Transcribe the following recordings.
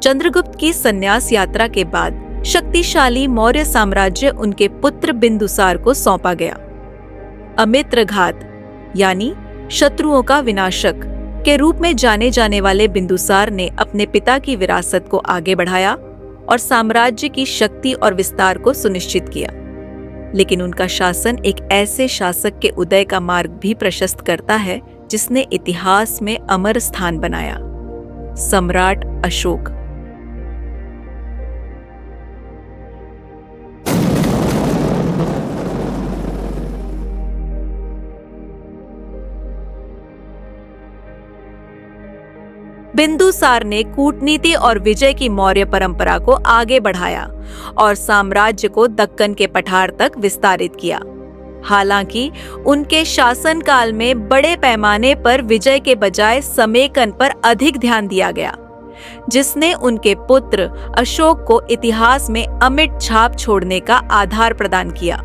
चंद्रगुप्त की संन्यास यात्रा के बाद शक्तिशाली मौर्य साम्राज्य उनके पुत्र बिंदुसार को सौंपा गया। अमित्रघात यानी शत्रुओं का विनाशक के रूप में जाने जाने वाले बिंदुसार ने अपने पिता की विरासत को आगे बढ़ाया और साम्राज्य की शक्ति और विस्तार को सुनिश्चित किया। लेकिन उनका शासन एक ऐसे शासक के उदय का मार्ग भी प्रशस्त करता है जिसने इतिहास में अमर स्थान बनाया, सम्राट अशोक। बिंदुसार ने कूटनीति और विजय की मौर्य परंपरा को आगे बढ़ाया और साम्राज्य को दक्कन के पठार तक विस्तारित किया। हालांकि उनके शासनकाल में बड़े पैमाने पर विजय के बजाय समेकन पर अधिक ध्यान दिया गया, जिसने उनके पुत्र अशोक को इतिहास में अमिट छाप छोड़ने का आधार प्रदान किया।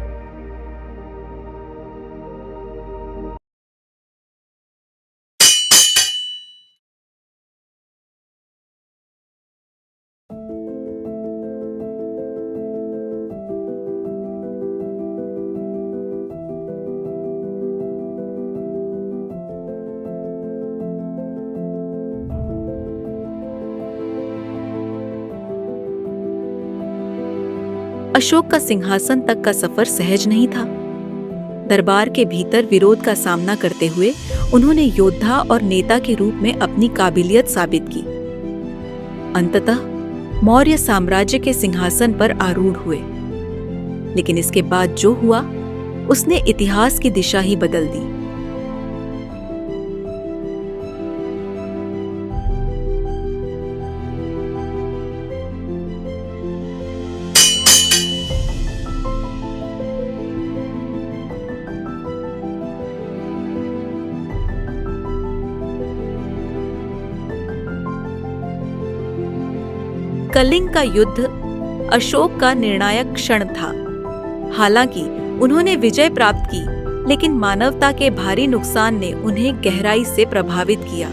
अशोक का सिंहासन तक का सफर सहज नहीं था। दरबार के भीतर विरोध का सामना करते हुए उन्होंने योद्धा और नेता के रूप में अपनी काबिलियत साबित की। अंततः मौर्य साम्राज्य के सिंहासन पर आरूढ़ हुए। लेकिन इसके बाद जो हुआ उसने इतिहास की दिशा ही बदल दी। कलिंग का युद्ध अशोक का निर्णायक क्षण था। हालांकि उन्होंने विजय प्राप्त की, लेकिन मानवता के भारी नुकसान ने उन्हें गहराई से प्रभावित किया।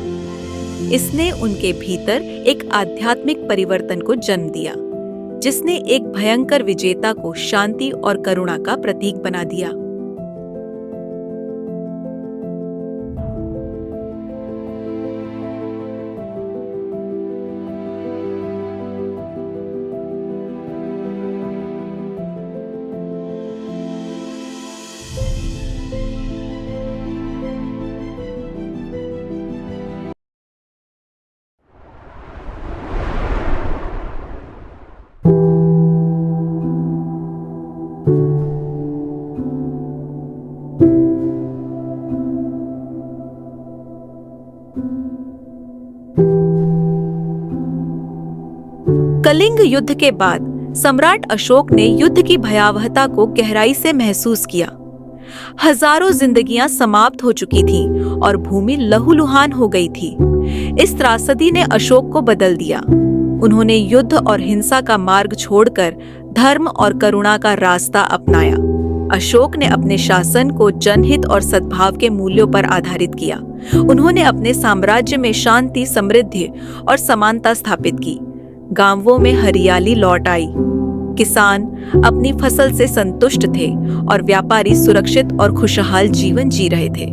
इसने उनके भीतर एक आध्यात्मिक परिवर्तन को जन्म दिया, जिसने एक भयंकर विजेता को शांति और करुणा का प्रतीक बना दिया। कलिंग युद्ध के बाद सम्राट अशोक ने युद्ध की भयावहता को गहराई से महसूस किया। हजारों जिंदगियां समाप्त हो चुकी थीं और भूमि लहूलुहान हो गई थी। इस त्रासदी ने अशोक को बदल दिया। उन्होंने युद्ध और हिंसा का मार्ग छोड़कर धर्म और करुणा का रास्ता अपनाया। अशोक ने अपने शासन को जनहित और सद्भाव के मूल्यों पर आधारित किया। उन्होंने अपने साम्राज्य में शांति, समृद्धि और समानता स्थापित की। गांवों में हरियाली लौट आई। किसान अपनी फसल से संतुष्ट थे और व्यापारी सुरक्षित और खुशहाल जीवन जी रहे थे।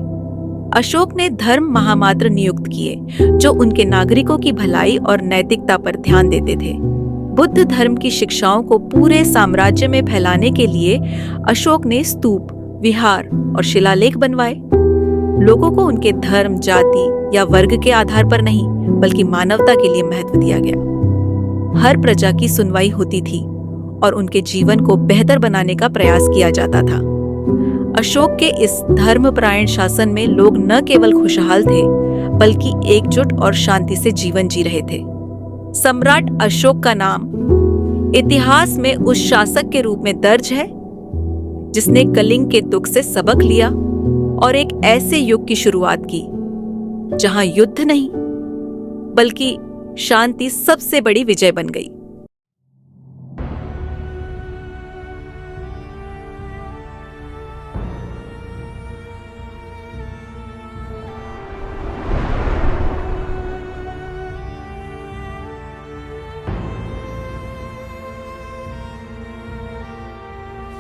अशोक ने धर्म महामात्र नियुक्त किए, जो उनके नागरिकों की भलाई और नैतिकता पर ध्यान देते थे। बुद्ध धर्म की शिक्षाओं को पूरे साम्राज्य में फैलाने के लिए अशोक ने स्तूप, विहार और शिलालेख बनवाए। लोगों को उनके धर्म, जाति या वर्ग के आधार पर नहीं, बल्कि मानवता के लिए महत्व दिया गया। हर प्रजा की सुनवाई होती थी और उनके जीवन को बेहतर बनाने का प्रयास किया जाता था। अशोक के इस धर्मपरायण शासन में लोग न केवल खुशहाल थे, बल्कि एकजुट और शांति से जीवन जी रहे थे। सम्राट अशोक का नाम इतिहास में उस शासक के रूप में दर्ज है जिसने कलिंग के दुख से सबक लिया और एक ऐसे युग की शुरुआत की जहां युद्ध नहीं, बल्कि शांति सबसे बड़ी विजय बन गई।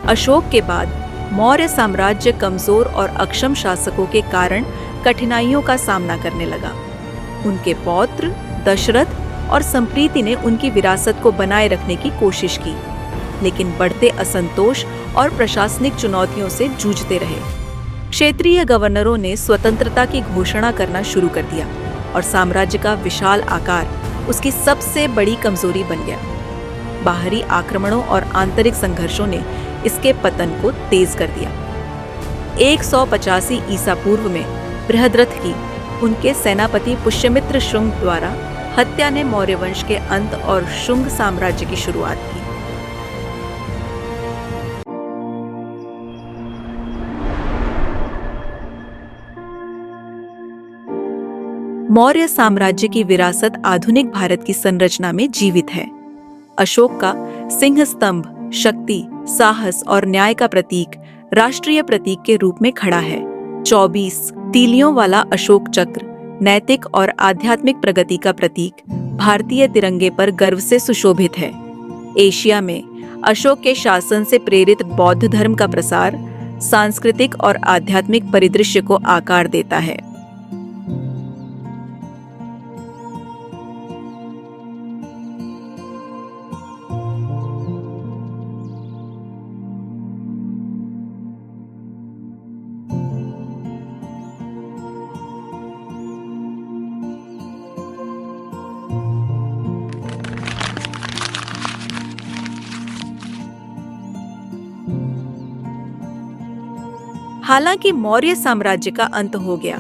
अशोक के बाद मौर्य साम्राज्य कमजोर और अक्षम शासकों के कारण कठिनाइयों का सामना करने लगा। उनके पौत्र दशरथ और संप्रीति ने उनकी विरासत को बनाए रखने की कोशिश की, लेकिन बढ़ते असंतोष और प्रशासनिक चुनौतियों से जूझते रहे। क्षेत्रीय गवर्नरों ने स्वतंत्रता की घोषणा करना शुरू कर दिया और साम्राज्य का विशाल आकार उसकी सबसे बड़ी कमजोरी बन गया। बाहरी आक्रमणों और आंतरिक संघर्षों ने इसके पतन को तेज कर दिया। 185 ईसा पूर्व में बृहद्रथ की उनके सेनापति पुष्यमित्र शुंग द्वारा हत्या ने मौर्य वंश के अंत और शुंग साम्राज्य की शुरुआत की। मौर्य साम्राज्य की विरासत आधुनिक भारत की संरचना में जीवित है। अशोक का सिंह स्तंभ शक्ति, साहस और न्याय का प्रतीक राष्ट्रीय प्रतीक के रूप में खड़ा है। 24 तीलियों वाला अशोक चक्र नैतिक और आध्यात्मिक प्रगति का प्रतीक भारतीय तिरंगे पर गर्व से सुशोभित है। एशिया में अशोक के शासन से प्रेरित बौद्ध धर्म का प्रसार सांस्कृतिक और आध्यात्मिक परिदृश्य को आकार देता है। हालांकि मौर्य साम्राज्य का अंत हो गया,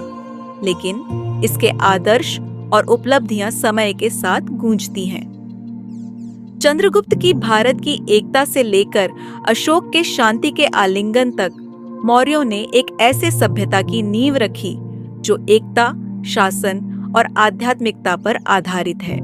लेकिन इसके आदर्श और उपलब्धियां समय के साथ गूंजती हैं। चंद्रगुप्त की भारत की एकता से लेकर अशोक के शांति के आलिंगन तक मौर्यों ने एक ऐसे सभ्यता की नींव रखी जो एकता, शासन और आध्यात्मिकता पर आधारित है।